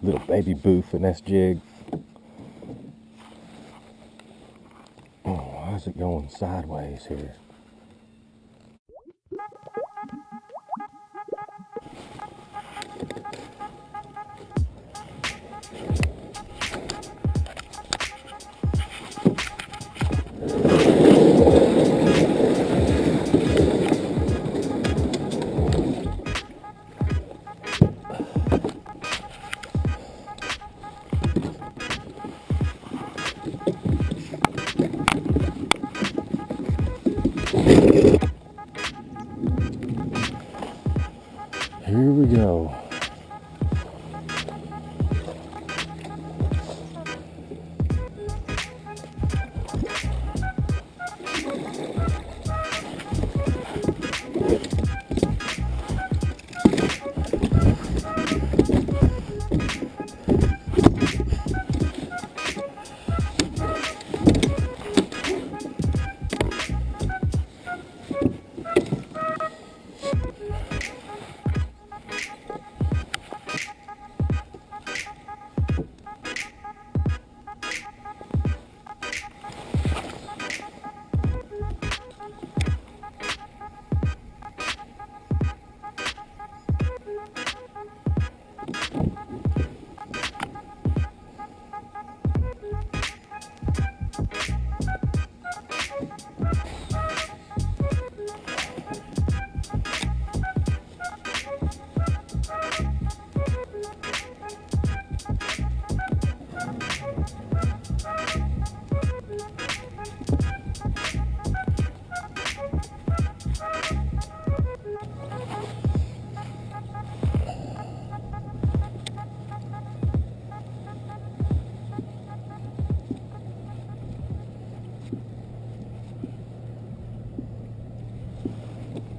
Little baby boo finesse jig. Oh, why is it going sideways here? Here we go.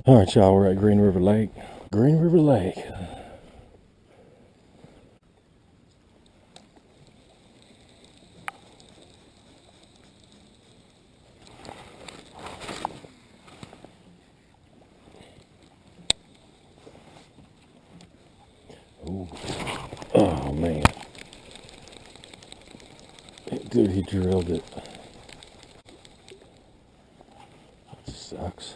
All right, y'all, we're at Green River Lake. Green River Lake. Ooh. Oh, man. Dude, he drilled it. That sucks.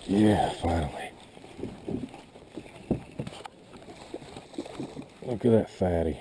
Yeah, finally. Look at that fatty.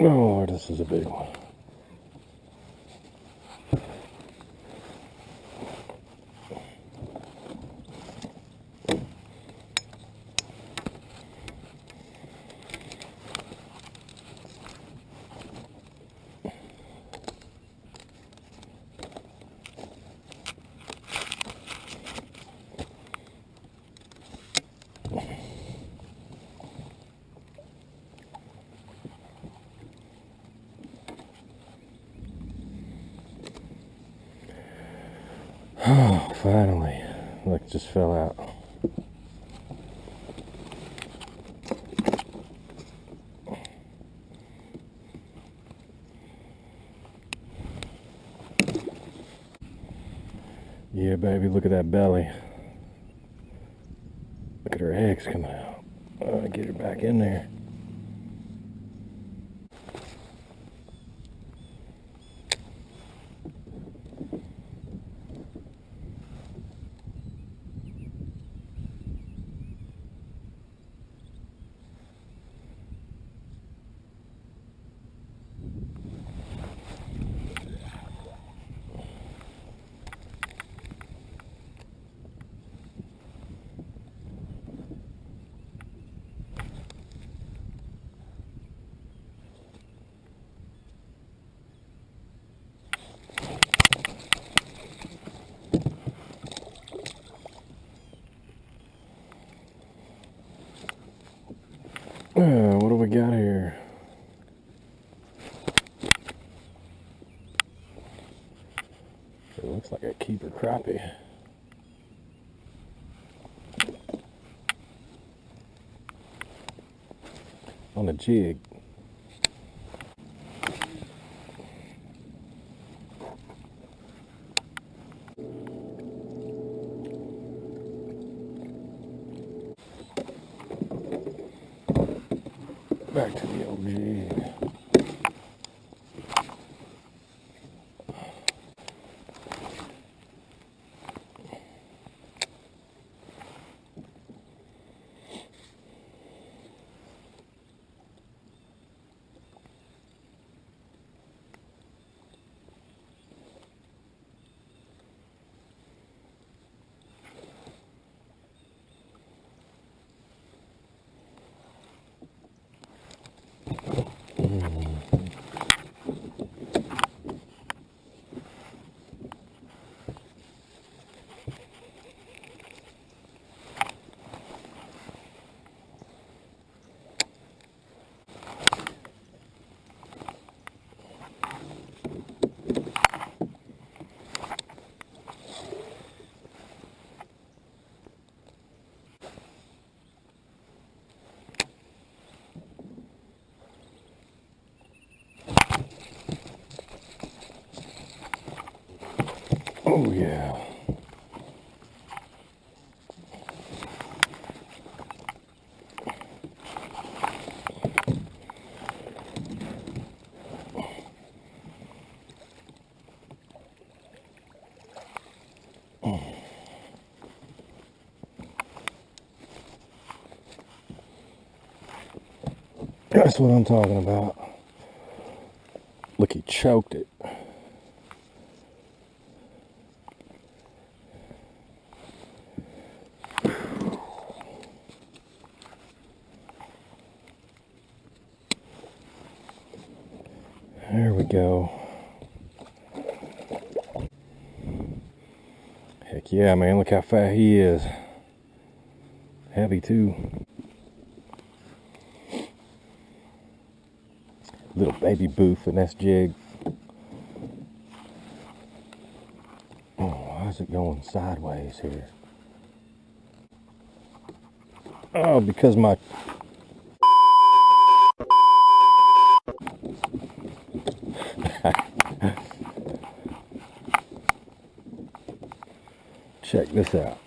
Oh, this is a big one. Oh, finally. Look, it just fell out. yeah, baby, look at that belly. Look at her eggs coming out. Get her back in there. What do we got here? It looks like a keeper crappie. On a jig. Back to the old jig. Oh yeah. That's what I'm talking about. Look, he choked it. There we go. Heck yeah, man, look how fat he is. Heavy too. Little baby boo finesse jig. Oh, why is it going sideways here? Oh, because my check this out.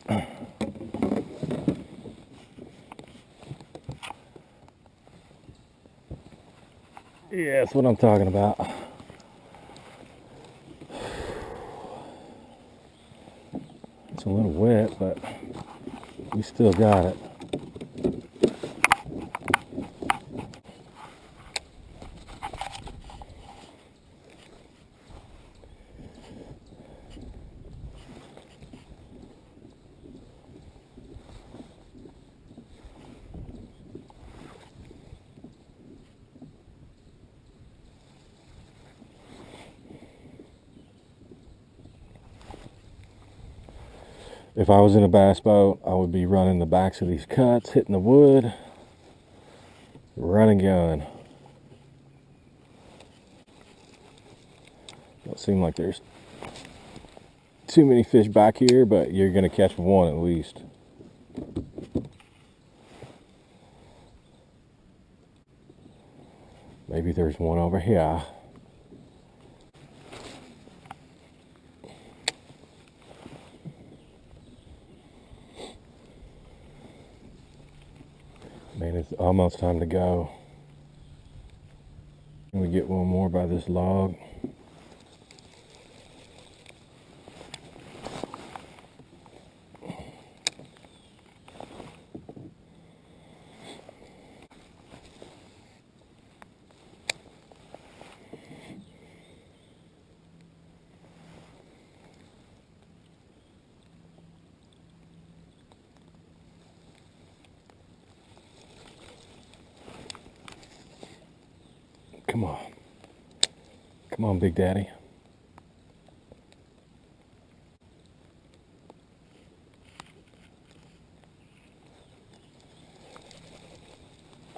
Yeah, that's what I'm talking about. It's a little wet, but we still got it. If I was in a bass boat, I would be running the backs of these cuts, hitting the wood, run and gun. Don't seem like there's too many fish back here, but you're gonna catch one at least. Maybe there's one over here. Man, it's almost time to go. Can we get one more by this log? Come on. Come on, Big Daddy.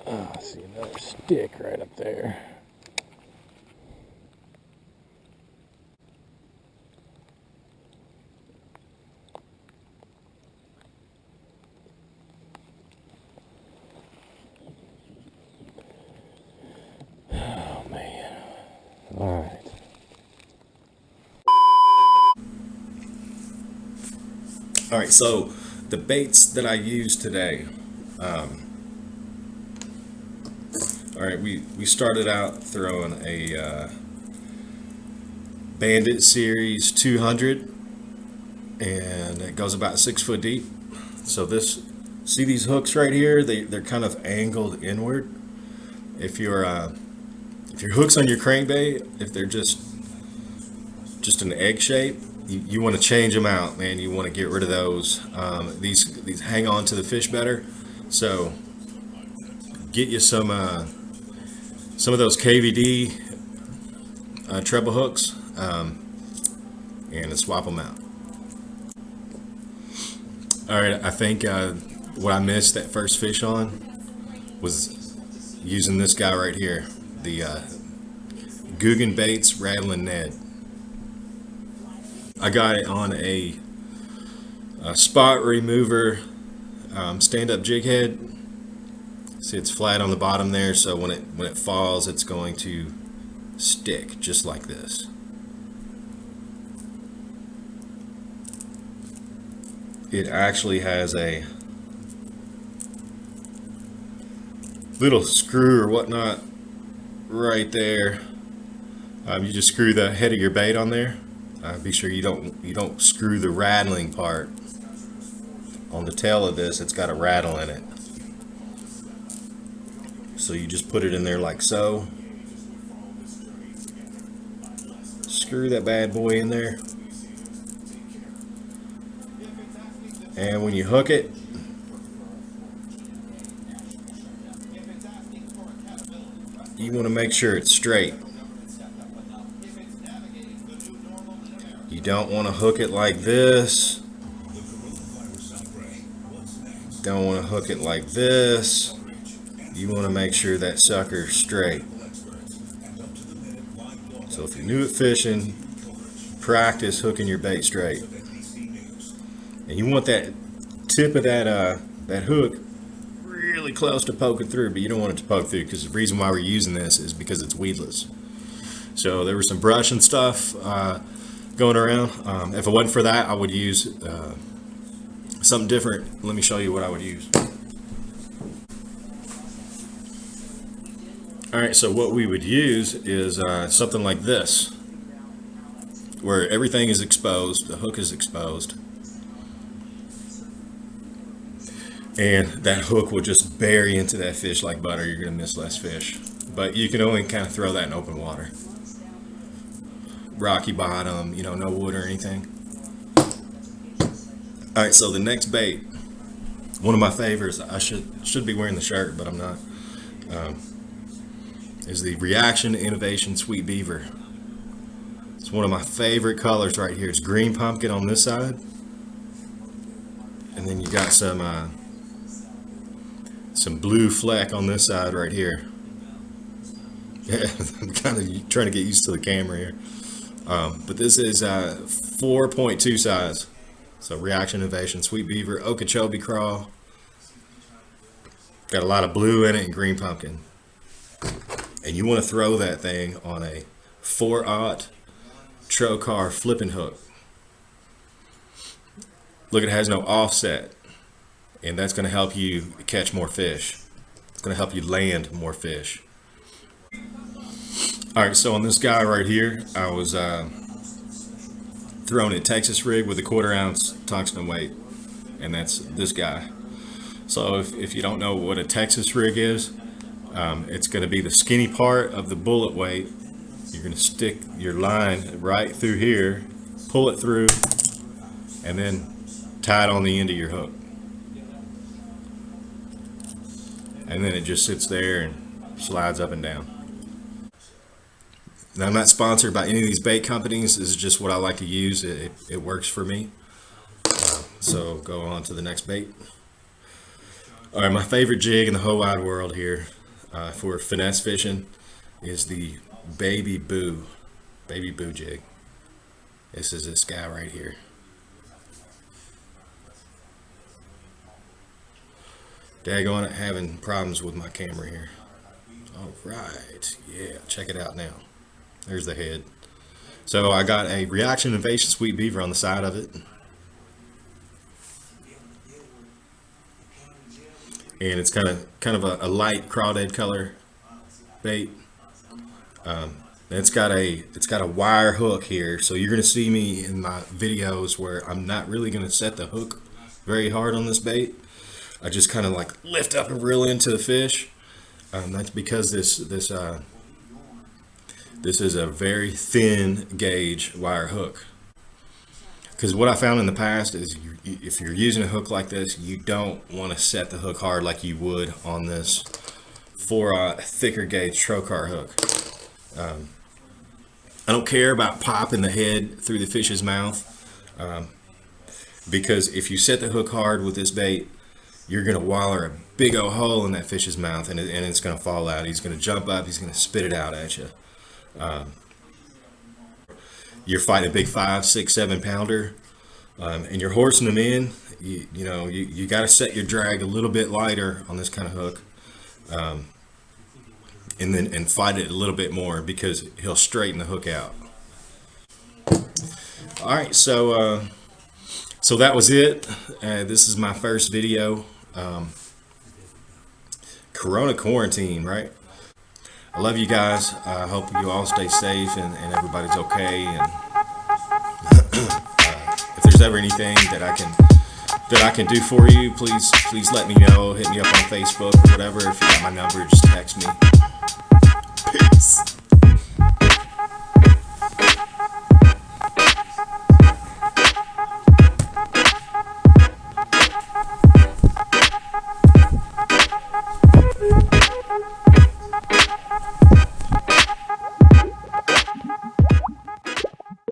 Oh, I see another stick right up there. Alright. Alright, so the baits that I used today. Alright, we started out throwing a Bandit Series 200, and it goes about 6 foot deep. So see these hooks right here? They're kind of angled inward. If your hooks on your crankbait, if they're just an egg shape, you want to change them out, man. You want to get rid of those. These hang on to the fish better. So get you some of those KVD treble hooks, and swap them out. All right, I think what I missed that first fish on was using this guy right here, the Booyah Baits Rattling Ned. I got it on a spot remover stand-up jig head. See, it's flat on the bottom there, so when it falls, it's going to stick just like this. It actually has a little screw or whatnot right there. You just screw the head of your bait on there. Be sure you don't screw the rattling part. On the tail of this, it's got a rattle in it. So you just put it in there like so. Screw that bad boy in there. And when you hook it, you want to make sure it's straight. You don't want to hook it like this. Don't want to hook it like this. You want to make sure that sucker's straight. So if you're new at fishing, practice hooking your bait straight. And you want that tip of that hook really close to poking through, but you don't want it to poke through, because the reason why we're using this is because it's weedless. So there was some brush and stuff going around. If it wasn't for that, I would use something different. Let me show you what I would use. Alright, so what we would use is something like this, where everything is exposed, the hook is exposed, and that hook will just bury into that fish like butter. You're going to miss less fish, but you can only kind of throw that in open water. Rocky bottom, no wood or anything. Alright, so the next bait, one of my favorites, I should be wearing the shirt, but I'm not, is the Reaction Innovation Sweet Beaver. It's one of my favorite colors right here. It's green pumpkin on this side, and then you got some blue fleck on this side right here. Yeah, I'm kind of trying to get used to the camera here. But this is 4.2 size. So Reaction Innovation Sweet Beaver, Okeechobee Craw. Got a lot of blue in it and green pumpkin. And you want to throw that thing on a 4/0 Trocar flipping hook. Look, it has no offset, and that's going to help you catch more fish. going to help you land more fish. All right, so on this guy right here, I was throwing a Texas rig with a 1/4 ounce tungsten weight, and that's this guy. So if you don't know what a Texas rig is, it's going to be the skinny part of the bullet weight. You're going to stick your line right through here, pull it through, and then tie it on the end of your hook. And then it just sits there and slides up and down. Now, I'm not sponsored by any of these bait companies. This is just what I like to use. It works for me. So go on to the next bait. All right, my favorite jig in the whole wide world here for finesse fishing is the Baby Boo jig. This is this guy right here. Daggone it, having problems with my camera here. All right, yeah, check it out now. There's the head. So I got a reaction invasion sweet beaver on the side of it. And it's kind of a light crawdad color bait. It's got a wire hook here, so you're gonna see me in my videos where I'm not really gonna set the hook very hard on this bait. I just kind of like lift up and reel into the fish. That's because this is a very thin gauge wire hook. Because what I found in the past is if you're using a hook like this, you don't want to set the hook hard like you would on this thicker gauge trocar hook. I don't care about popping the head through the fish's mouth, because if you set the hook hard with this bait, you're going to waller a big old hole in that fish's mouth, and it's going to fall out. He's going to jump up, he's going to spit it out at you. You're fighting a big 5, 6, 7 pounder, and you're horsing them in. You got to set your drag a little bit lighter on this kind of hook, and fight it a little bit more because he'll straighten the hook out. All right, so that was it. This is my first video. Corona quarantine, right? I love you guys. I hope you all stay safe and everybody's okay. And if there's ever anything that I can do for you, please let me know. Hit me up on Facebook or whatever. If you got my number, just text me. Peace.